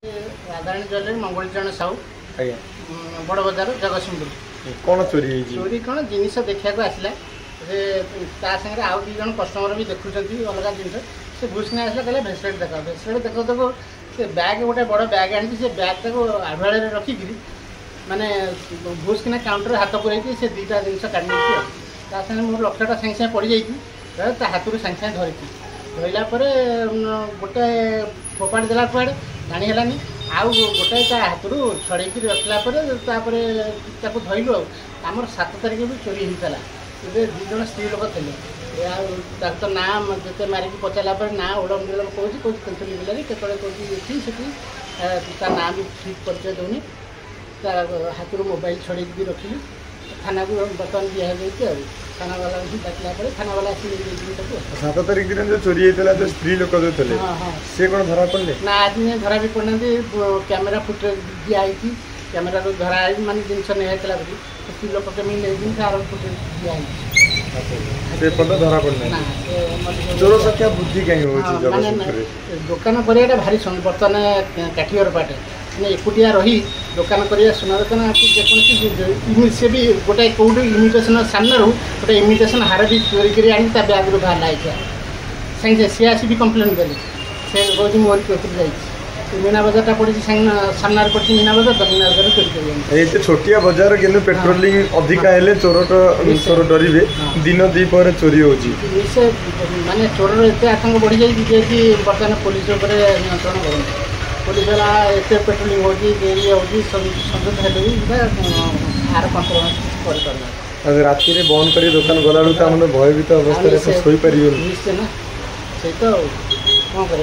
Radharani jewellery मंगलचरण Sahu बड़ बजार जगतसिंहपुर। कौन चोरी चोरी कौन जिनस देखा आसला सागे आउ दी जन कस्टमर भी देखुं अलग जिन से भूसना आसला कहले भेसलेट देखो देखो से बैग गोटे बड़ बैग आनी से बैग तक आढ़ुआड़े रखिक माने भूसकिना काउंटर हाथ पुराई से दुईटा जिन काढ़ी मोर लक्षटा सागे सागे पड़ जाती हाथ में सागे सागे धरला गोटे फोपाड़ी देला कुआड़े जानीलानी आउ गोटाए हाथ छड़े रखला धरलु आमर 7 तारिख भी चोरी होता दी जन स्त्री लोक थे तो ना जिते मारिक पचारा ना ओडम निलम कौन तेंतुली बिलारी केतले कौन ना भी ठीक परिचय दूनी हाथ मोबाइल छड़े भी रखिली थाना को बर्तमान दिया थाना वाला डाकला थाना वाला 7 तारिख दिन जो चोरी होता जो स्त्री लोक जो थे सी कौन धरा पड़े ना आज धरा भी पड़ना कैमेरा फुटेज दिखाई कैमेरा तो धरा मानने जिनस नहीं स्त्री लोक केमी नहीं तार फुटेज दिखाई धरा पड़ना चोर संख्या बुद्धि कहीं दुकान कर भारी बर्तमान काठियर पाटे एकुटिया रही दुकान कर सुना दुकान जेको सी भी गोटे कौट इमिटेसन सामने गोटे इमिटेसन हार भी चोरी कर आनी बैग रू बाहर सागे सी आसी भी कम्प्लेन कले से रोज मोर जाइए मीना बजार पड़ी सामने पड़ी मीना बजार तो मीना बजार चोरी कर छोटिया बजार के पेट्रोलिंग अधिका हेले चोर चोर डरे दिन दीपर चोरी हो माने चोर एत आतंक बढ़ी जाए कि बर्तमान पुलिस नियंत्रण कर पुलिस वाला एत पेट्रोलिंग हो संयुक्त हेल्ले भी आर कंट्रोल कर राति बंद कर दुकान गला भयभीत अवस्था निश्चय ना से तो कौन कर